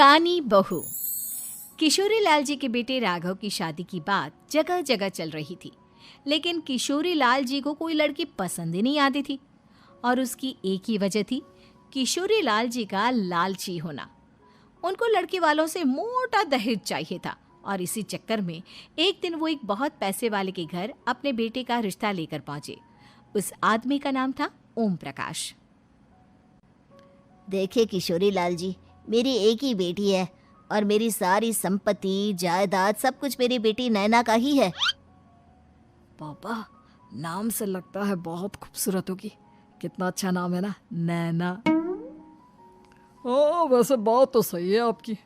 कानी बहू। किशोरी लाल जी के बेटे राघव की शादी की बात जगह जगह चल रही थी, लेकिन किशोरी लाल जी को कोई लड़की पसंद ही नहीं आती थी। और उसकी एक ही वजह थी, किशोरी लाल जी का लालची होना। उनको लड़की वालों से मोटा दहेज चाहिए था और इसी चक्कर में एक दिन वो एक बहुत पैसे वाले के घर अपने बेटे का रिश्ता लेकर पहुंचे। उस आदमी का नाम था ओम प्रकाश। देखिए किशोरी लाल जी, मेरी एक ही बेटी है और मेरी सारी संपत्ति जायदाद सब कुछ मेरी बेटी नैना का ही है। पापा, नाम से लगता है बहुत खूबसूरत होगी। कितना अच्छा नाम है ना, नैना। ओ, वैसे बात तो सही है आपकी।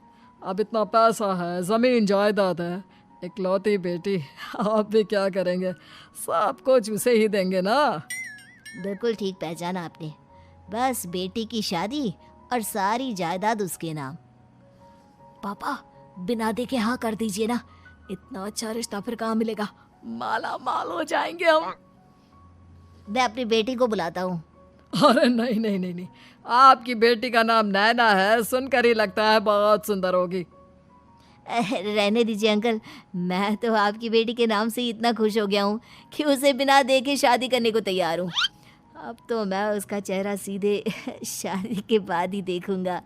अब इतना पैसा है, जमीन जायदाद है, इकलौती बेटी, आप भी क्या करेंगे? सब कुछ उसे ही देंगे ना। बिल्कुल ठीक पहचाना आपने। बस बेटी की शादी और सारी जायदाद उसके नाम। पापा, बिना देखे हाँ कर दीजिए ना। इतना अच्छा रिश्ता फिर कहाँ मिलेगा? माला माल हो जाएंगे हम। मैं अपनी बेटी को बुलाता हूँ। अरे नहीं नहीं नहीं नहीं, आपकी बेटी का नाम नैना है, सुनकर ही लगता है बहुत सुंदर होगी। रहने दीजिए अंकल, मैं तो आपकी बेटी के नाम से ही इतना खुश हो गया हूँ कि उसे बिना देखे शादी करने को तैयार हूँ। अब तो मैं उसका चेहरा सीधे शादी के बाद ही देखूंगा।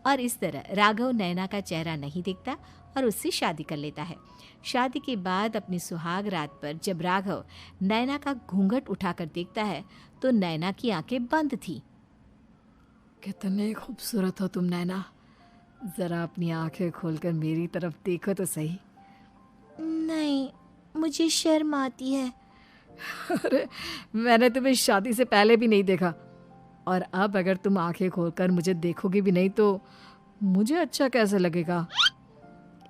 और इस तरह राघव नैना का चेहरा नहीं देखता और उससे शादी कर लेता है। शादी के बाद अपनी सुहाग रात पर जब राघव नैना का घूंघट उठाकर देखता है तो नैना की आंखें बंद थी। कितने खूबसूरत हो तुम नैना, जरा अपनी आंखें खोलकर मेरी तरफ देखो तो सही। नहीं, मुझे शर्म आती है। अरे, मैंने तुम्हें शादी से पहले भी नहीं देखा, और अब अगर तुम आंखें खोलकर मुझे देखोगी भी नहीं तो मुझे अच्छा कैसे लगेगा?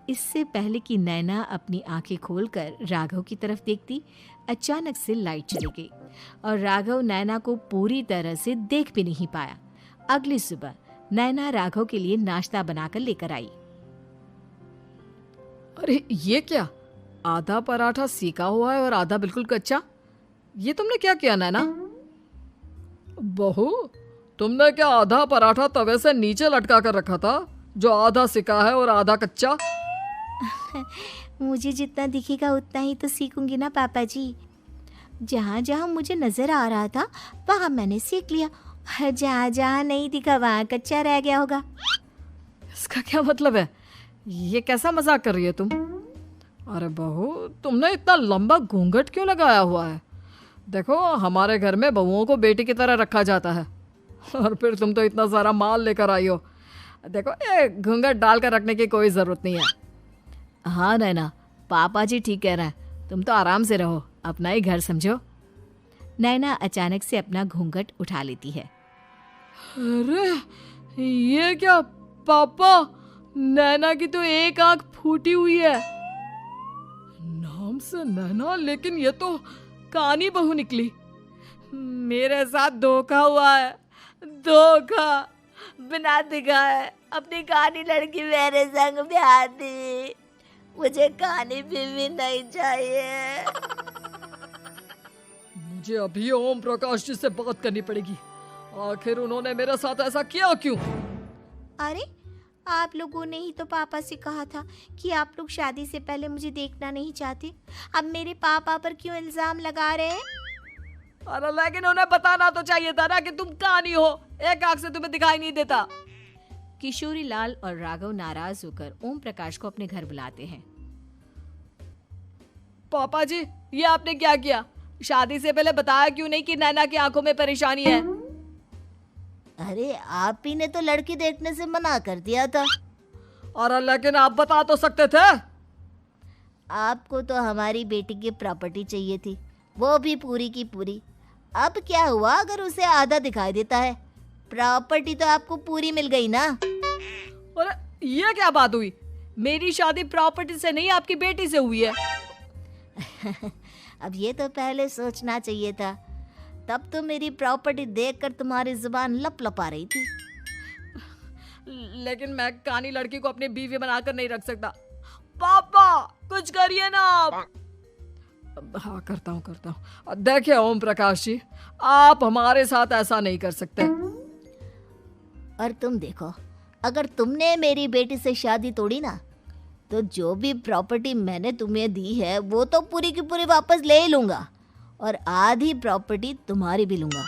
इससे पहले कि नैना अपनी आंखें खोलकर राघव की तरफ देखती, अचानक से लाइट चली गई और राघव नैना को पूरी तरह से देख भी नहीं पाया। अगली सुबह नैना राघव के लिए नाश्ता बनाकर लेकर आई। अरे ये क्या, आधा पराठा सेका हुआ है और आधा बिल्कुल कच्चा। ये तुमने क्या किया नैना? बहू, तुमने क्या आधा पराठा तवे से नीचे लटका कर रखा था, जो आधा सेका है और आधा कच्चा? मुझे जितना दिखेगा उतना ही तो सीखूंगी ना पापा जी। जहाँ जहाँ मुझे नजर आ रहा था वहाँ मैंने सीख लिया, जहाँ जहाँ नहीं दिखा वहाँ कच्चा रह गया होगा। इसका क्या मतलब है? ये कैसा मजाक कर रही है तुम? अरे बहू, तुमने इतना लंबा घूंघट क्यों लगाया हुआ है? देखो, हमारे घर में बहुओं को बेटी की तरह रखा जाता है, और फिर तुम तो इतना सारा माल लेकर आई हो। देखो, ये घूंघट डालकर रखने की कोई ज़रूरत नहीं है। हाँ नैना, पापा जी ठीक कह रहे हैं, तुम तो आराम से रहो, अपना ही घर समझो। नैना अचानक से अपना घूंघट उठा लेती है। अरे ये क्या पापा, नैना की तो एक आंख फूटी हुई है। नाम से नैना, लेकिन ये तो कानी बहू निकली। मेरे साथ धोखा हुआ है, धोखा। बिना दिखाए अपनी कानी लड़की मेरे संग ब्याह दी। मुझे कानी बीवी नहीं चाहिए। मुझे अभी ओम प्रकाश जी से बात करनी पड़ेगी। आखिर उन्होंने मेरे साथ ऐसा किया क्यों? अरे, आप लोगों ने ही तो पापा से कहा था कि आप लोग शादी से पहले मुझे देखना नहीं चाहते। अब मेरे पापा पर क्यों इल्जाम लगा रहे हैं? अरे लेकिन उन्हें बताना तो चाहिए था ना कि तुम कानी हो, एक आंख से तुम्हें दिखाई नहीं देता। किशोरी लाल और राघव नाराज होकर ओम प्रकाश को अपने घर बुलाते हैं। पापा जी, ये आपने क्या किया? शादी से पहले बताया क्यों नहीं कि नैना की आंखों में परेशानी है? अरे, आप ही ने तो लड़की देखने से मना कर दिया था। और लेकिन आप बता तो सकते थे। आपको तो हमारी बेटी की प्रॉपर्टी चाहिए थी, वो भी पूरी की पूरी। अब क्या हुआ अगर उसे आधा दिखाई देता है? प्रॉपर्टी तो आपको पूरी मिल गई ना। अरे ये क्या बात हुई? मेरी शादी प्रॉपर्टी से नहीं, आपकी बेटी से हुई है। अब ये तो पहले सोचना चाहिए था, तब तो मेरी प्रॉपर्टी देखकर तुम्हारी जुबान लप लपा रही थी। लेकिन मैं कानी लड़की को अपनी बीवी बनाकर नहीं रख सकता। पापा, कुछ करिए ना आप। हाँ, करता हूँ। देखिए ओम प्रकाश जी, आप हमारे साथ ऐसा नहीं कर सकते। और तुम देखो, अगर तुमने मेरी बेटी से शादी तोड़ी ना, तो जो भी प्रॉपर्टी मैंने तुम्हें दी है वो तो पूरी की पूरी वापस ले ही लूँगा, और आधी प्रॉपर्टी तुम्हारी भी लूँगा।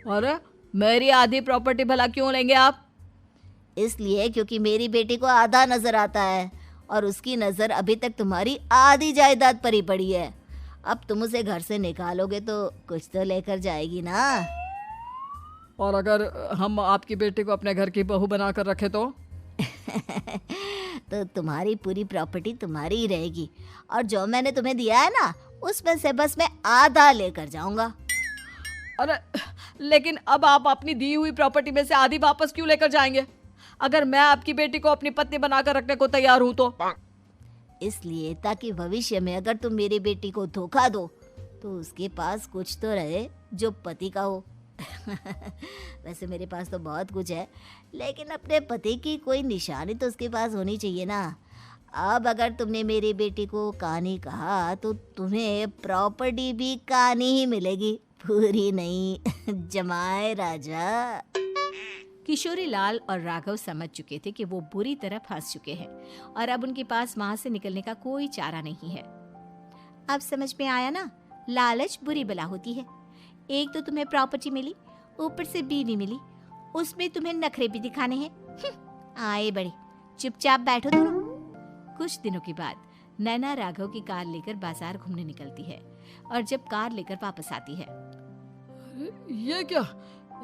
अरे मेरी आधी प्रॉपर्टी भला क्यों लेंगे आप? इसलिए क्योंकि मेरी बेटी को आधा नजर आता है और उसकी नज़र अभी तक तुम्हारी आधी जायदाद पर ही पड़ी है। अब तुम उसे घर से निकालोगे तो कुछ तो लेकर जाएगी ना। और अगर हम आपकी बेटी को अपने घर की बहू बनाकर रखे तो? तो तुम्हारी पूरी प्रॉपर्टी तुम्हारी ही रहेगी, और जो मैंने तुम्हें दिया है ना, उसमें से बस मैं आधा लेकर जाऊंगा। अरे लेकिन अब आप अपनी दी हुई प्रॉपर्टी में से आधी वापस क्यों लेकर जाएंगे? अगर मैं आपकी बेटी को अपनी पत्नी बनाकर रखने को तैयार हूं तो? इसलिए ताकि भविष्य में अगर तुम मेरी बेटी को धोखा दो तो उसके पास कुछ तो रहे जो पति का हो। वैसे मेरे पास तो बहुत कुछ है, लेकिन अपने पति की कोई निशानी तो उसके पास होनी चाहिए ना। अब अगर तुमने मेरी बेटी को कहानी कहा तो तुम्हें प्रॉपर्टी भी कहानी ही मिलेगी, पूरी नहीं। जमाए राजा। किशोरी लाल और राघव समझ चुके थे कि वो बुरी तरह फंस चुके हैं और अब उनके पास वहां से निकलने का कोई चारा नहीं है। अब समझ में आया ना, लालच बुरी बला होती है। एक तो तुम्हें प्रॉपर्टी मिली, ऊपर से बीवी मिली, उसमें तुम्हें नखरे भी दिखाने हैं। आए बड़े, चुपचाप बैठो दोनों। कुछ दिनों के बाद नैना राघव की कार लेकर बाजार घूमने निकलती है और जब कार लेकर वापस आती है, ये क्या?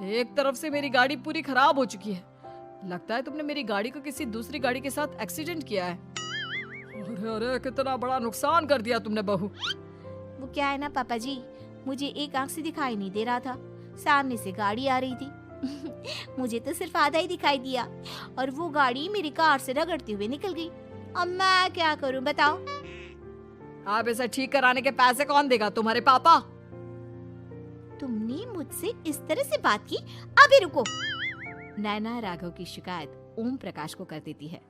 एक तरफ से मेरी गाड़ी पूरी खराब हो चुकी है। लगता है तुमने मेरी गाड़ी को किसी दूसरी गाड़ी के साथ एक्सीडेंट किया है। अरे अरे कितना बड़ा नुकसान कर दिया तुमने बहू। वो क्या है ना पापा जी, मुझे एक आंख से दिखाई नहीं दे रहा था, सामने से गाड़ी आ रही थी। मुझे तो सिर्फ आधा ही दिखाई दिया और वो गाड़ी मेरी कार से रगड़ते हुए निकल गई। अब मैं क्या करूं बताओ? आप इसे ठीक कराने के पैसे कौन देगा? तुम्हारे पापा। तुमने मुझसे इस तरह से बात की? अभी रुको। नैना राघव की शिकायत ओम प्रकाश को कर देती है।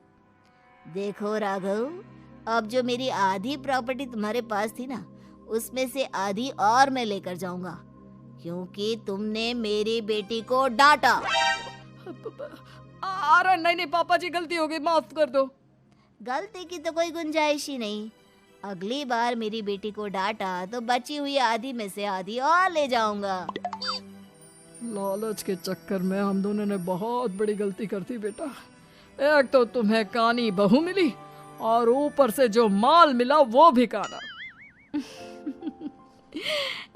देखो राघव, अब जो मेरी आधी प्रॉपर्टी तुम्हारे पास थी ना, उसमें से आधी और मैं लेकर जाऊंगा, क्योंकि तुमने मेरी बेटी को डांटा। अरे नहीं नहीं पापा जी, गलती हो गई, माफ कर दो। गलती की तो कोई गुंजाइश ही नहीं। अगली बार मेरी बेटी को डांटा तो बची हुई आधी में से आधी और ले जाऊंगा। लालच के चक्कर में हम दोनों ने बहुत बड़ी गलती कर दी बेटा। एक तो तुम्हें कानी बहू मिली और ऊपर से जो माल मिला वो भी काना।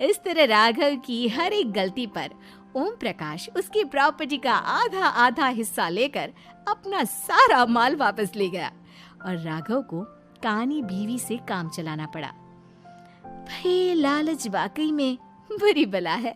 इस तरह राघव की हर एक गलती पर ओम प्रकाश उसकी प्रॉपर्टी का आधा आधा हिस्सा लेकर अपना सारा माल वापस ले गया और राघव को कानी बीवी से काम चलाना पड़ा। भाई लालच वाकई में बुरी बला है।